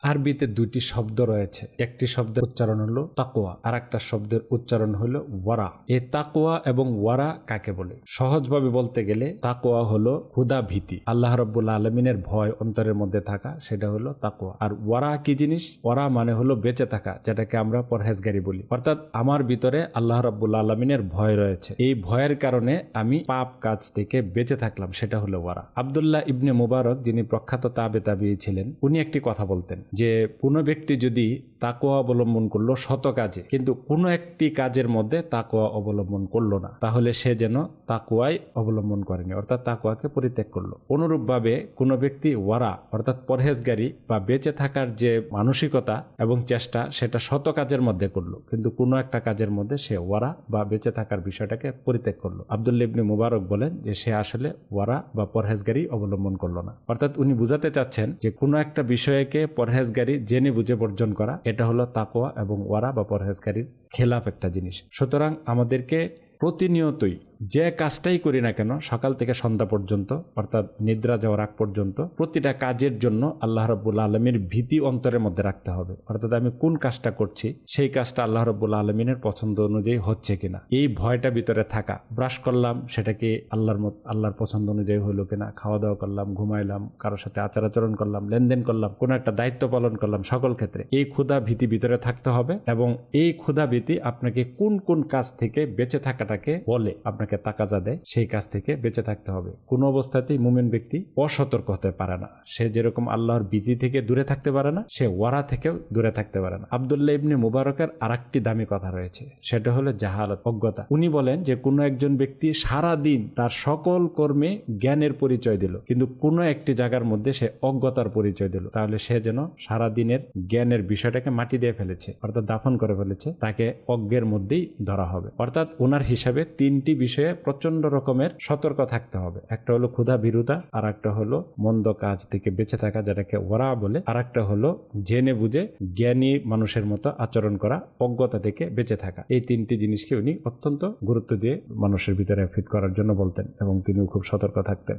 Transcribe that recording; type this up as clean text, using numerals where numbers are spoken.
আরবিতে দুইটি শব্দ রয়েছে, একটি শব্দের উচ্চারণ হলো তাকওয়া, আর একটা শব্দের উচ্চারণ হলো ওয়ারা। এই তাকওয়া এবং ওয়ারা কাকে বলে? সহজভাবে বলতে গেলে তাকওয়া হলো ক্ষুধা ভীতি, আল্লাহ রাব্বুল আলামিনের ভয় অন্তরের মধ্যে থাকা, সেটা হলো তাকওয়া। আর ওয়ারা কি জিনিস? ওয়ারা মানে হলো বেঁচে থাকা, যেটাকে আমরা পরহেজগারি বলি। অর্থাৎ আমার ভিতরে আল্লাহ রাব্বুল আলামিনের ভয় রয়েছে, এই ভয়ের কারণে আমি পাপ কাজ থেকে বেঁচে থাকলাম, সেটা হলো ওয়ারা। আব্দুল্লাহ ইবনে মুবারক, যিনি প্রখ্যাত তাবেঈ ছিলেন, উনি একটি কথা বলতেন যে কোনো ব্যক্তি যদি তাকওয়া অবলম্বন করলো শত কাজে, কিন্তু কোনো একটি কাজের মধ্যে তাকওয়া অবলম্বন করলো না, তাহলে সে যেন তাকওয়াই অবলম্বন করেনি, অর্থাৎ তাকওয়াকে পরিত্যাগ করলো। অনুরূপভাবে কোনো ব্যক্তি ওয়ারা অর্থাৎ পরহেজগারি বা বেঁচে থাকার যে মানসিকতা এবং চেষ্টা, সেটা শত কাজের মধ্যে করলো, কিন্তু কোনো একটা কাজের মধ্যে সে ওয়ারা বা বেঁচে থাকার বিষয়টাকে পরিত্যাগ করলো। আব্দুল্লাহ ইবনে মুবারক বলেন যে সে আসলে ওয়ারা বা পরহেজগারি অবলম্বন করলো না। অর্থাৎ উনি বুঝাতে চাচ্ছেন যে কোনো একটা বিষয়কে পরহেজগারি জেনে বুঝে বর্জন করা, এটা হলো তাকওয়া এবং ওয়ারা বা পরহেজগারির খেলাফ একটা জিনিস। সুতরাং আমাদেরকে প্রতিনিয়তই যে কাজটাই করি না কেন, সকাল থেকে সন্ধ্যা পর্যন্ত, অর্থাৎ নিদ্রা যাওয়ার আগ পর্যন্ত, প্রতিটা কাজের জন্য আল্লাহ রাব্বুল আলামিনের ভীতি অন্তরের মধ্যে রাখতে হবে। অর্থাৎ আমি কোন কাজটা করছি, সেই কাজটা আল্লাহ রাব্বুল আলামিনের পছন্দ অনুযায়ী হচ্ছে কিনা, এই ভয়টা ভিতরে থাকা। ব্রাশ করলাম, সেটা কি আল্লাহর পছন্দ অনুযায়ী হইলো কিনা, খাওয়া দাওয়া করলাম, ঘুমাইলাম, কারোর সাথে আচার আচরণ করলাম, লেনদেন করলাম, কোনো একটা দায়িত্ব পালন করলাম, সকল ক্ষেত্রে এই ক্ষুধা ভীতি ভিতরে থাকতে হবে। এবং এই ক্ষুধা ভীতি আপনাকে কোন কোন কাজ থেকে বেঁচে থাকাটাকে বলে, আপনাকে তাকাজা দেয়, সেই কাজ থেকে বেঁচে থাকতে হবে। কোনো অবস্থাতেই মুমিন ব্যক্তি অসতর্ক হতে পারে না। সে যেরকম আল্লাহর ভীতি থেকে দূরে থাকতে পারে না, সে ওয়ারা থেকেও দূরে থাকতে পারে না। আব্দুল্লাহ ইবনে মুবারকের আরেকটি দামি কথা রয়েছে, সেটা হলো জাহালাত, অজ্ঞতা। উনি বলেন যে কোনো একজন ব্যক্তি সারা দিন তার সকল কর্মে জ্ঞানের পরিচয় দিল, কিন্তু কোনো একটি জায়গার মধ্যে সে অজ্ঞতার পরিচয় দিল, তাহলে সে যেন সারা দিনের জ্ঞানের বিষয়টাকে মাটি দিয়ে ফেলেছে, অর্থাৎ দাফন করে ফেলেছে, তাকে অজ্ঞের মধ্যেই ধরা হবে। অর্থাৎ ওনার হিসাবে তিনটি বিষয়ে প্রচন্ড রকমের সতর্ক থাকতে হবে। একটা হলো ক্ষুধা ভীরুতা, আর একটা হলো মন্দ কাজ থেকে বেঁচে থাকা, যেটাকে ওয়ারা বলে, আর একটা হলো জেনে বুঝে জ্ঞানী মানুষের মতো আচরণ করা, অজ্ঞতা থেকে বেঁচে থাকা। এই তিনটি জিনিসকে উনি অত্যন্ত গুরুত্ব দিয়ে মানুষের ভিতরে ফিট করার জন্য বলতেন, এবং তিনিও খুব সতর্ক থাকতেন।